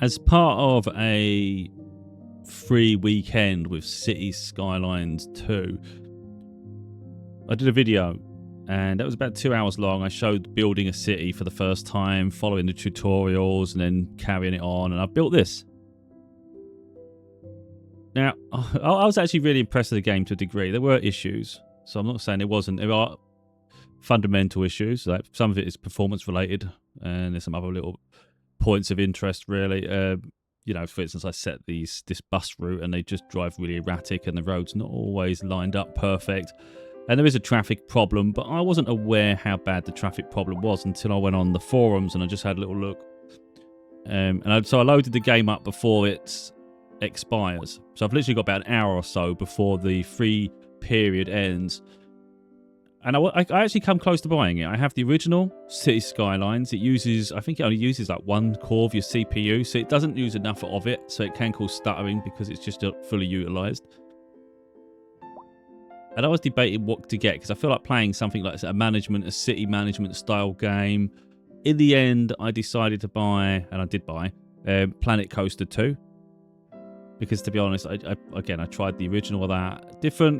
As part of a free weekend with Cities Skylines 2, I did a video, and that was about 2 hours long. I showed building a city for the first time, following the tutorials, and then carrying it on, and I built this. Now, I was actually really impressed with the game to a degree. There were issues, so I'm not saying it wasn't. There are fundamental issues. Like some of it is performance related, and there's some other little points of interest, really. You know, for instance, I set this bus route, and they just drive really erratic, and the road's not always lined up perfect. And there is a traffic problem, but I wasn't aware how bad the traffic problem was until I went on the forums and I just had a little look. So I loaded the game up before it expires. So I've literally got about an hour or so before the free period ends. And I actually come close to buying it. I have the original City Skylines. I think it only uses like 1 core of your CPU, so it doesn't use enough of it, so it can cause stuttering because it's just not fully utilized. And I was debating what to get because I feel like playing something like a city management style game. In the end, I decided to buy, and I did buy, Planet Coaster 2. Because to be honest, I tried the original of that.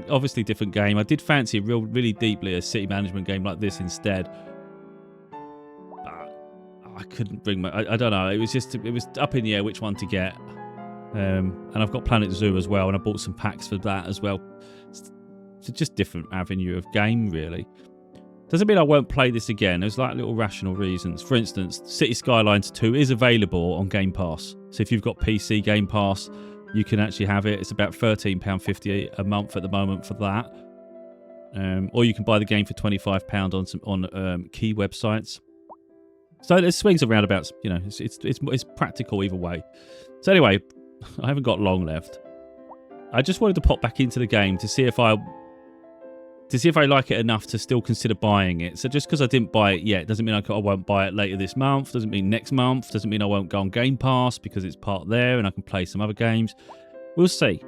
Obviously different game. I did fancy really deeply a city management game like this instead. But I couldn't bring I don't know. It was up in the air which one to get. And I've got Planet Zoo as well, and I bought some packs for that as well. It's just different avenue of game, really. Doesn't mean I won't play this again. There's like little rational reasons. For instance, City Skylines 2 is available on Game Pass. So if you've got PC Game Pass, you can actually have it. It's about £13.50 a month at the moment for that. Or you can buy the game for £25 on key websites. So there's swings and roundabouts. You know, it's practical either way. So anyway, I haven't got long left. I just wanted to pop back into the game to see if I like it enough to still consider buying it. So just because I didn't buy it yet doesn't mean I won't buy it later this month, doesn't mean next month, doesn't mean I won't go on Game Pass because it's part there and I can play some other games. We'll see.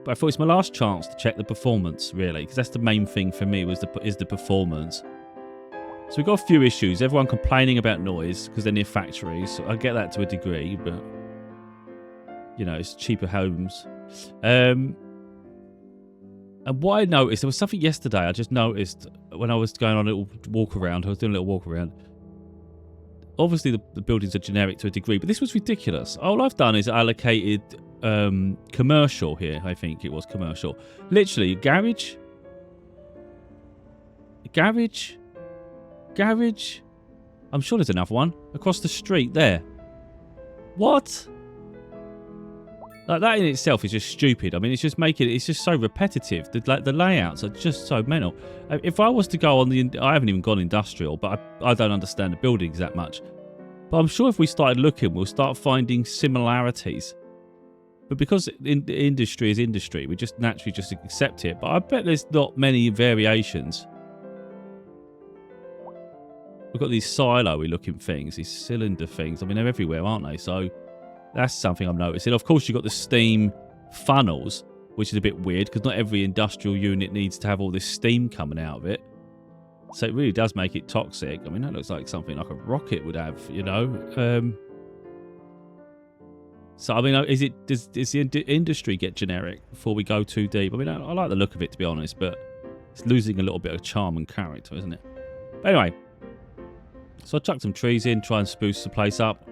But I thought it's my last chance to check the performance, really, because that's the main thing for me is the performance. So we've got a few issues. Everyone complaining about noise because they're near factories. So I get that to a degree, but you know, it's cheaper homes. And what I noticed, there was something yesterday I just noticed when I was going on a little walk around. I was doing a little walk around. Obviously, the buildings are generic to a degree, but this was ridiculous. All I've done is allocated commercial here. I think it was commercial. Literally, garage. I'm sure there's another one across the street there. What? Like that in itself is just stupid. I mean, it's just so repetitive. The layouts are just so mental. If I was to go on I haven't even gone industrial, but I don't understand the buildings that much. But I'm sure if we started looking, we'll start finding similarities. But because industry is industry, we just naturally just accept it. But I bet there's not many variations. We've got these silo-y looking things, these cylinder things. I mean, they're everywhere, aren't they? So that's something I'm noticing. Of course, you've got the steam funnels, which is a bit weird because not every industrial unit needs to have all this steam coming out of it. So it really does make it toxic. I mean, that looks like something like a rocket would have, you know. So, I mean, does the industry get generic before we go too deep? I mean, I like the look of it, to be honest, but it's losing a little bit of charm and character, isn't it? But anyway, so I chucked some trees in, try and spruce the place up.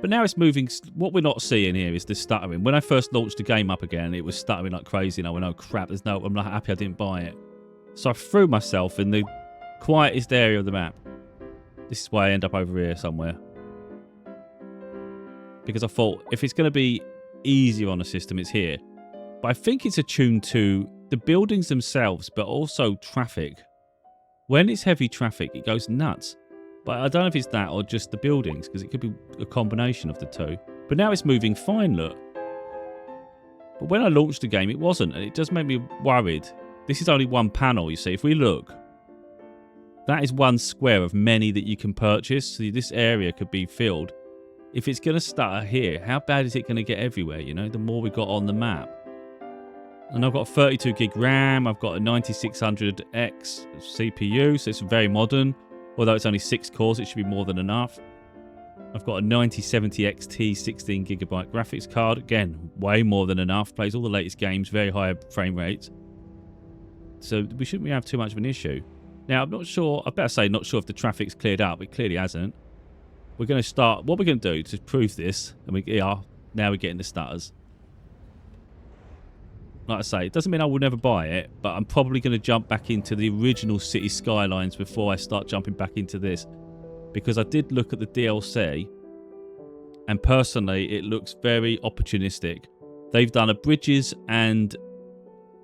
But now it's moving. What we're not seeing here is the stuttering. When I first launched the game up again, it was stuttering like crazy. And I went, oh crap, I'm not happy I didn't buy it. So I threw myself in the quietest area of the map. This is why I end up over here somewhere. Because I thought, if it's going to be easier on the system, it's here. But I think it's attuned to the buildings themselves, but also traffic. When it's heavy traffic, it goes nuts. But I don't know if it's that or just the buildings, because it could be a combination of the two. But now it's moving fine, look. But when I launched the game, it wasn't, and it does make me worried. This is only one panel, you see. If we look, that is one square of many that you can purchase. So this area could be filled. If it's going to stutter here, how bad is it going to get everywhere, you know, the more we got on the map? And I've got a 32 gig RAM. I've got a 9600X CPU, so it's very modern. Although it's only 6 cores, it should be more than enough. I've got a 9070 XT 16GB graphics card. Again, way more than enough. Plays all the latest games, very high frame rates. So we shouldn't have too much of an issue. Now, I'm not sure, I better say not sure if the traffic's cleared up. It clearly hasn't. We're going to start, what we're going to do to prove this, and we are, now we're getting the stutters. Like I say, it doesn't mean I will never buy it, but I'm probably going to jump back into the original City Skylines before I start jumping back into this. Because I did look at the DLC, and personally, it looks very opportunistic. They've done a bridges and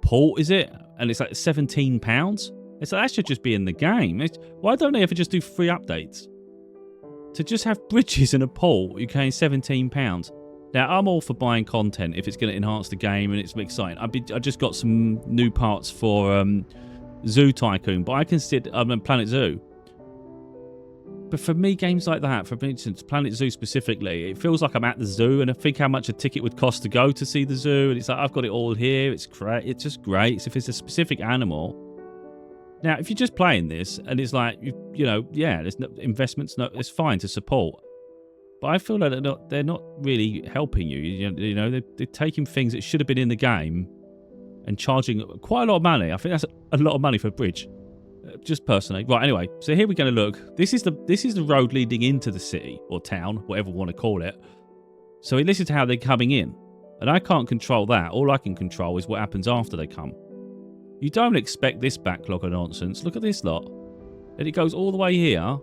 port, is it? And it's like £17. It's like, that should just be in the game. Why don't they ever just do free updates? To just have bridges and a port, you're paying £17. Now, I'm all for buying content if it's going to enhance the game and it's exciting. I just got some new parts for Zoo Tycoon, but I consider Planet Zoo. But for me, games like that, for instance, Planet Zoo specifically, it feels like I'm at the zoo, and I think how much a ticket would cost to go to see the zoo, and it's like, I've got it all here, it's great, it's just great. So if it's a specific animal... Now, if you're just playing this, and it's like, you know, yeah, there's no investments, no, it's fine to support. But I feel like they're not really helping you. You know, they're taking things that should have been in the game and charging quite a lot of money. I think that's a lot of money for a bridge. Just personally. Right, anyway, so here we're going to look. This is the road leading into the city or town, whatever we want to call it. So this is how they're coming in. And I can't control that. All I can control is what happens after they come. You don't expect this backlog of nonsense. Look at this lot. And it goes all the way here.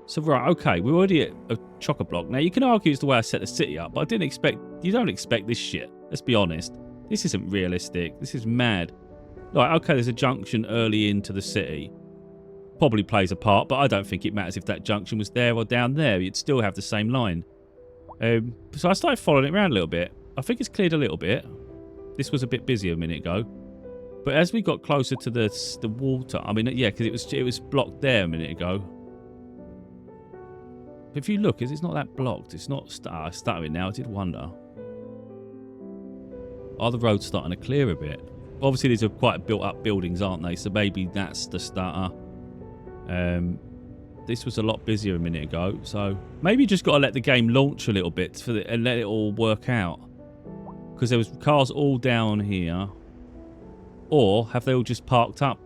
So, right, okay, we're already at a chock-a-block. Now, you can argue it's the way I set the city up, but you don't expect this shit. Let's be honest. This isn't realistic. This is mad. Like, okay, there's a junction early into the city. Probably plays a part, but I don't think it matters if that junction was there or down there. You'd still have the same line. So I started following it around a little bit. I think it's cleared a little bit. This was a bit busy a minute ago. But as we got closer to the water, I mean, yeah, because it was blocked there a minute ago. But if you look, it's not that blocked. It's not stuttering now. I did wonder. Are the roads starting to clear a bit? Obviously, these are quite built-up buildings, aren't they? So maybe that's the stutter. This was a lot busier a minute ago. So maybe you just got to let the game launch a little bit and let it all work out. Because there was cars all down here. Or have they all just parked up?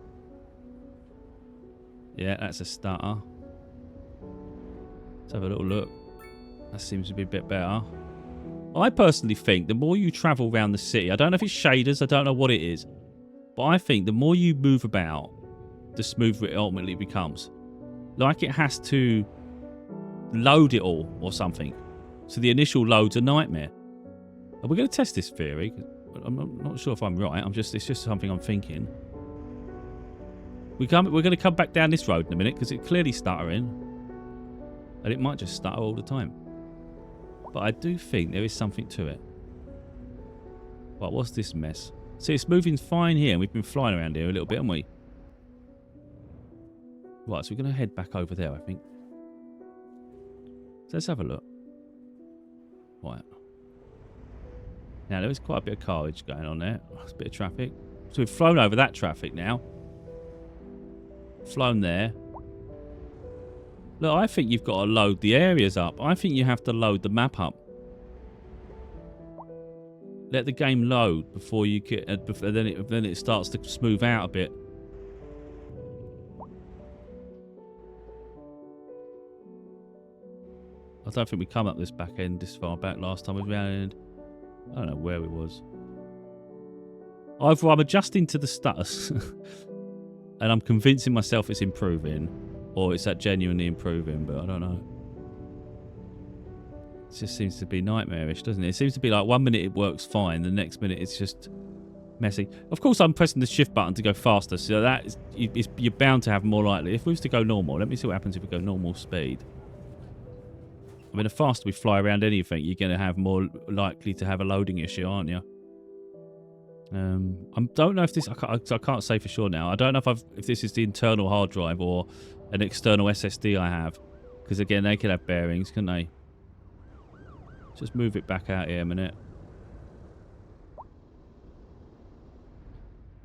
Yeah, that's a stutter. Let's have a little look. That seems to be a bit better. I personally think the more you travel around the city, I don't know if it's shaders, I don't know what it is, but I think the more you move about, the smoother it ultimately becomes. Like it has to load it all or something. So the initial load's a nightmare. And we're going to test this theory. I'm not sure if I'm right. It's just something I'm thinking. We're going to come back down this road in a minute because it's clearly stuttering. And it might just stutter all the time. But I do think there is something to it. Right, what's this mess? See, it's moving fine here. We've been flying around here a little bit, haven't we? Right, so we're going to head back over there, I think. So let's have a look. Right. Now, there is quite a bit of carriage going on there. There's a bit of traffic. So we've flown over that traffic now. Flown there. Look, I think you've got to load the areas up. I think you have to load the map up. Let the game load before you get, then it starts to smooth out a bit. I don't think we come up this back end this far back last time we ran. I don't know where we was. Either I'm adjusting to the stutters and I'm convincing myself it's improving, or it's that genuinely improving, but I don't know. It just seems to be nightmarish, doesn't it? It seems to be like 1 minute it works fine, the next minute it's just messy. Of course, I'm pressing the shift button to go faster, so that is, you're bound to have more likely. If we was to go normal, let me see what happens if we go normal speed. I mean, the faster we fly around anything, you're going to have more likely to have a loading issue, aren't you? I don't know if this... I can't say for sure now. I don't know if this is the internal hard drive or an external SSD I have. Because, again, they could have bearings, couldn't they? Just move it back out here a minute.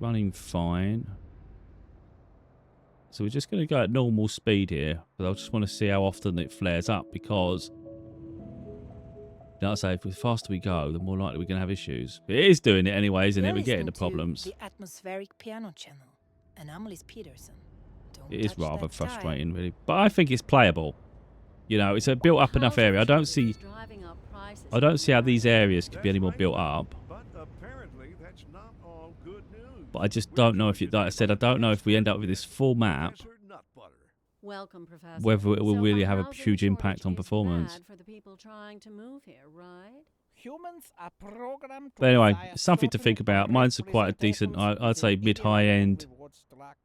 Running fine. So we're just going to go at normal speed here. But I just want to see how often it flares up because, like I say, the faster we go, the more likely we're going to have issues. It is doing it anyway, isn't it? We're getting the problems. The atmospheric piano channel. Anomalies Peterson. It is rather frustrating, really. But I think it's playable. You know, it's a built-up enough area. I don't see how these areas could be any more built up. But I just don't know if, like I said, I don't know if we end up with this full map, whether it will really have a huge impact on performance. But anyway, something to think about. Mine's quite a decent, I'd say mid-high-end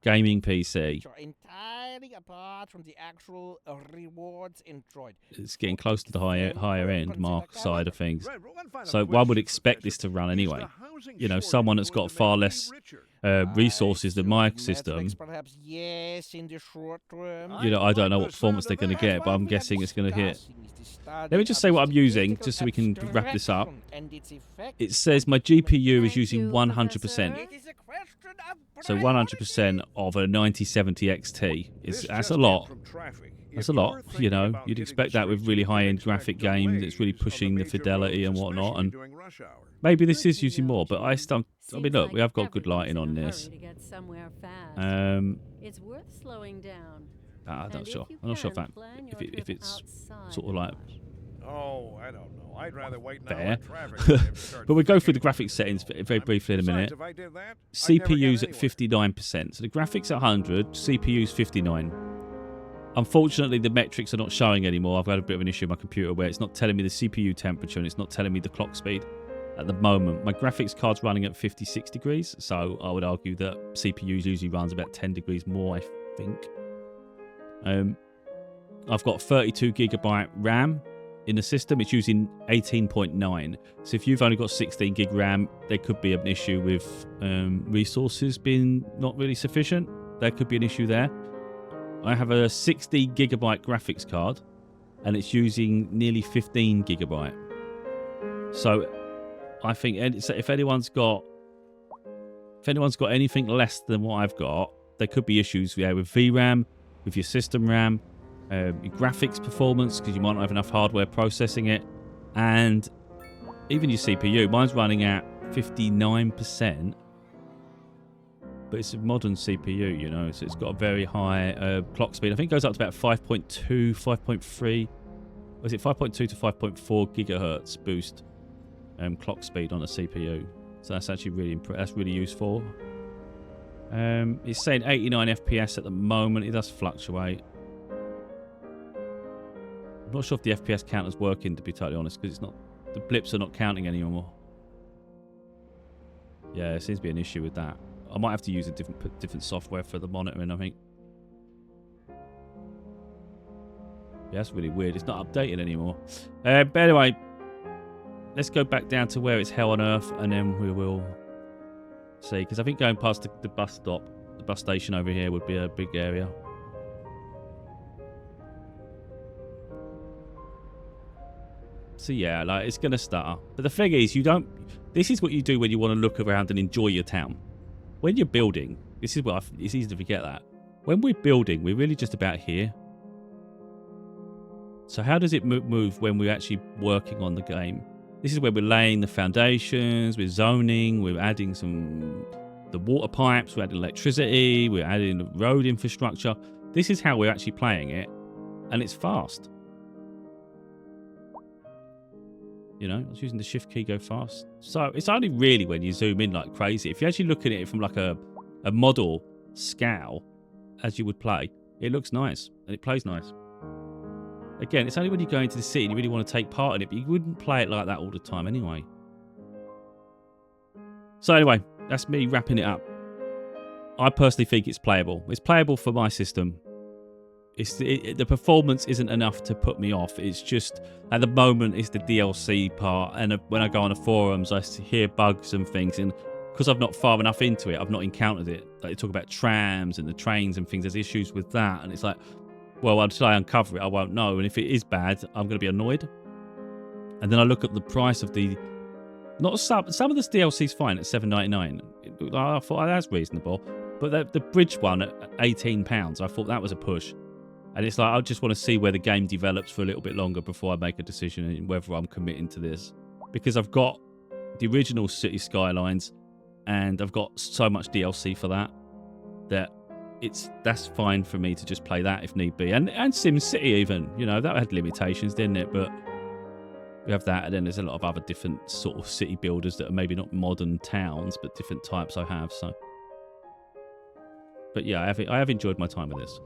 gaming PC. It's getting close to the higher end mark side of things. So one would expect this to run anyway. You know, someone that's got far less resources than my system. You know, I don't know what performance they're going to get, but I'm guessing it's going to hit. Let me just say what I'm using, just so we can wrap this up. It says my GPU is using 100%. So 100% of a 9070 XT. That's a lot. That's a lot. You know, you'd expect that with really high-end graphic games. It's really pushing the fidelity and whatnot. And maybe this is using more, but I mean, look, we have got good lighting on this. It's worth slowing down. I'm not sure. I'm not sure if it's sort of like. Oh, I don't know. I'd rather wait fair. But we'll go through the graphics settings very briefly in a minute. CPU's at 59%. So the graphics at 100, CPU's 59. Unfortunately, the metrics are not showing anymore. I've had a bit of an issue with my computer where it's not telling me the CPU temperature and it's not telling me the clock speed at the moment. My graphics card's running at 56 degrees, so I would argue that CPUs usually runs about 10 degrees more, I think. I've got 32GB RAM in the system. It's using 18.9. So if you've only got 16 gig RAM, there could be an issue with resources being not really sufficient. There could be an issue there. I have a 60GB graphics card, and it's using nearly 15GB. So I think if anyone's got anything less than what I've got, there could be issues with VRAM, with your system RAM, your graphics performance, because you might not have enough hardware processing it, and even your CPU. Mine's running at 59%, but it's a modern CPU, you know, so it's got a very high clock speed. I think it goes up to about 5.2, 5.3, was it 5.2 to 5.4 gigahertz boost clock speed on a CPU. So that's actually really useful. It's saying 89 FPS at the moment. It does fluctuate. I'm not sure if the FPS counter's working, to be totally honest, because the blips are not counting anymore. Yeah, there seems to be an issue with that. I might have to use a different software for the monitoring, I think. Yeah, that's really weird. It's not updated anymore. But anyway, let's go back down to where it's hell on earth, and then we will see. Because I think going past the bus stop, the bus station over here would be a big area. So yeah, like, it's going to stutter. But the thing is, this is what you do when you want to look around and enjoy your town. When you're building, it's easy to forget that. When we're building, we're really just about here. So how does it move when we're actually working on the game? This is where we're laying the foundations, we're zoning, we're adding the water pipes, we're adding electricity, we're adding the road infrastructure. This is how we're actually playing it, and it's fast. You know, I was using the shift key, go fast. So it's only really when you zoom in like crazy. If you actually look at it from like a model scale, as you would play, it looks nice and it plays nice. Again, it's only when you go into the city and you really want to take part in it, but you wouldn't play it like that all the time anyway. So anyway, that's me wrapping it up. I personally think it's playable. It's playable for my system. The performance isn't enough to put me off. It's just, at the moment, it's the DLC part. And when I go on the forums, I hear bugs and things. And because I'm not far enough into it, I've not encountered it. Like, they talk about trams and the trains and things. There's issues with that. And it's like, well, until I uncover it, I won't know. And if it is bad, I'm going to be annoyed. And then I look at the price of the... Some of this DLC's fine at $7.99. I thought, that's reasonable. But the bridge one at £18, I thought that was a push. And it's like, I just want to see where the game develops for a little bit longer before I make a decision in whether I'm committing to this. Because I've got the original City Skylines, and I've got so much DLC for that that's fine for me to just play that if need be. And SimCity even, you know, that had limitations, didn't it? But we have that, and then there's a lot of other different sort of city builders that are maybe not modern towns, but different types I have. So, but yeah, I have enjoyed my time with this.